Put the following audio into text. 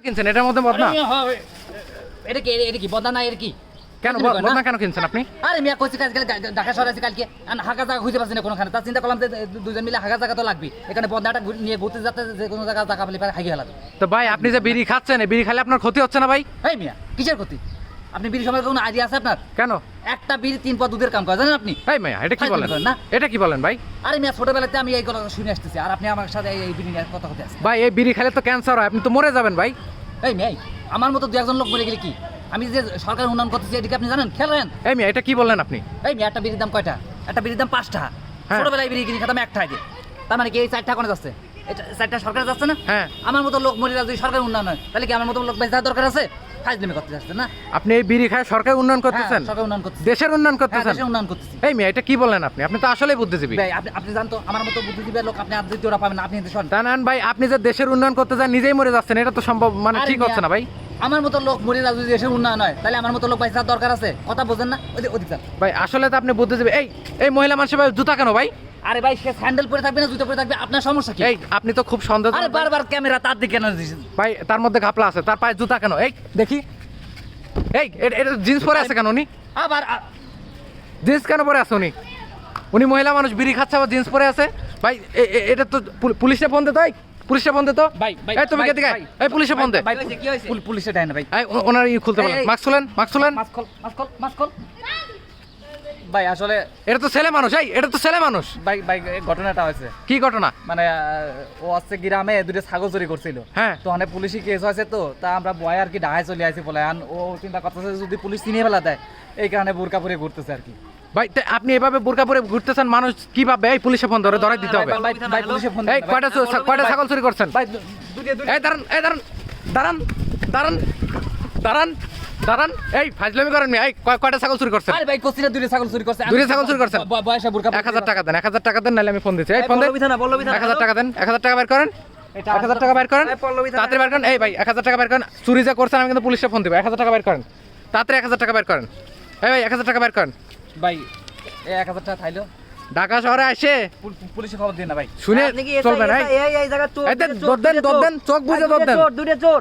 কিনছেন এটার মধ্যে বদনা? এটা কি বদনা না? এর কি কেন বদনা কেন কিনছেন আপনি? আরে মিয়া কইছি কালকে ঢাকা শহরে আছি কালকে হাঁকা জায়গা খুঁজে পাচ্ছি না কোনোখানে। তার চিন্তা করলাম যে দুজন মিলে হাঁকা জায়গা তো লাগবে, এখানে বদনাটা নিয়ে ঘুরতে যাতে যে কোনো জায়গা জায়গা পেলে হাঁকিয়ে ফেলাবে। তো ভাই আপনি যে বিড়ি খাচ্ছেন, বিড়ি খেলে আপনার ক্ষতি হচ্ছে না ভাই? এই মিয়া কিসের ক্ষতি? আপনি বিড়ি সময় কোনো আইডিয়া আছে আপনার? কেন? একটা বিড়ি 3 পা দুধের কাম করে জানেন আপনি? এই মিয়া এটা কি বলেন না? এটা কি বলেন ভাই? আরে মিয়া ছোটবেলাতে আমি এই কথা শুনে আসতেছি, আর আপনি আমার সাথে এই বিড়ি নিয়ে কথা হতে আসছেন। ভাই এই বিড়ি খেলে তো ক্যান্সার হয়, আপনি তো মরে যাবেন ভাই। এই মিয়া আমার মতো 2-1 লোক মরে গেলে কি? আমি যে সরকার উন্নয়ন করতেছি এদিকে আপনি জানেন? খেয়াল রাখেন। এই মিয়া এটা কি বললেন আপনি? এই মিয়া একটা বিড়ির দাম কয়টা? একটা বিড়ির দাম 5 টাকা। হ্যাঁ। ছোটবেলায় বিড়ি কিনে খেতাম 1 টাকা। তার মানে কি এই 4 টাকা কোনে যাচ্ছে? এটা 4 টাকা সরকার যাচ্ছে না? হ্যাঁ। আমার মতো লোক মরে যদি সরকার উন্নয়ন হয় তাহলে কি আমার মতো লোক বেঁচে থাকার দরকার আছে? ফাজলামি করতে যাচ্ছে না? আপনি এই বিড়ি খায় সরকার উন্নয়ন করতেছেন? হ্যাঁ, সরকার উন্নয়ন করতেছে। দেশের উন্নয়ন হ্যাঁ, করতেছেন? দেশের উন্নয়ন করতেছি। এই মিয়া এটা কি বললেন আপনি? আপনি তো আসলেই বুদ্ধিজীবী। ভাই আপনি জানতো আমার মতো বুদ্ধিজীবী লোক আপনি আর দ্বিতীয়টা পাবেন না। আপনি কিন্তু শোন। তা নেন ভাই, আপনি যে দেশের উন্নয়ন করতে যান নিজেই মরে যাচ্ছেন, এটা তো সম্ভব মানে আরে ঠিক হচ্ছে না ভাই। আমার মতো লোক মরে যদি দেশের উন্নয়ন হয় তাহলে আমার মতো লোক বেঁচে থাকার দরকার আছে? কথা বোঝেন না? ওদিক যান ভাই আসলে তো আপনি বুদ্ধিজীবী। এই মহিলা মানুষের ভাই জুতা কেন ভাই? আরে ভাই সে স্যান্ডেল পরে থাকবে না জুতো পরে থাকবে, আপনার সমস্যা কি? এই আপনি তো খুব সন্দেহ। আরে বারবার ক্যামেরা তার দিকে কেন দিছেন? ভাই তার মধ্যে ঘাপলা আছে, তার পায়ে জুতা কেন? এই দেখি, এটা জিন্স পরে আছে কেন উনি? আবার জিন্স কেন পরে আছে উনি? উনি মহিলা মানুষ, বিড়ি খাচ্ছে আবার জিন্স পরে আছে। ভাই এটা তো পুলিশে ফোন দে তো, পুলিশে ফোন দে তো। ভাই এই তুমি কে দিকে? এই পুলিশে ফোন দে। ভাই কি হইছে? পুলিশে দেয় না ভাই। এই ওনার খুলতে বলেন। মাস্ক খুলেন, মাস্ক খুলেন। মাস্ক খোল। ভাই আসলে এটা তো ছেলে মানুষ। এটা তো ছেলে মানুষ। ভাই ঘটনাটা হয়েছে কি ঘটনা? মানে ও আছে গ্রামে দুটো ছাগল চুরি করছিল। হ্যাঁ। তো অনেক পুলিশি কেস হয়েছে, তো তা আমরা বয় আর কি ঢাকায় চলে আসি বলে ও চিন্তা করতেছে যদি পুলিশ চিনিয়ে ফেলা দেয়, এই কারণে বোরকা পরে ঘুরতেছে আর কি। ভাই আপনি এভাবে বোরকা পরে ঘুরতেছেন, মানুষ কি ভাববে? এই পুলিশে ফোন ধরাই দিতে হবে। ভাই পুলিশে ফোন এই কয়টা ছাগল চুরি করছেন? ভাই এই দাঁড়ান দাঁড়ান। এই ফাজলামি করেন এই কয়টা ছাগল চুরি করছেন? আরে ভাই কোসিনা দুটো ছাগল চুরি করছে। দুটো ছাগল চুরি করছেন? বয়সে বোরকা 1000 টাকা দেন, 1000 টাকা দেন, নাহলে আমি ফোন দিচ্ছি। এই ফোন দেন। 1000 টাকা দেন, 1000 টাকা বের করেন। 1000 টাকা বের করেন, তাড়াতাড়ি বের করেন। এই ভাই 1000 টাকা বের করেন। চুরি যা করছেন আমি কিন্তু পুলিশে ফোন দিব। 1000 টাকা বের করেন, তাড়াতাড়ি 1000 টাকা বের করেন। এই ভাই 1000 টাকা বের করেন। ভাই এই 1000 টাকা খাইলো ঢাকা শহরে আসে পুলিশে খবর দিন না ভাই। শুনে চলবে না। এই দেন, দৌড় দেন, চোখ বুঝে দৌড় দেন। দুটো চোর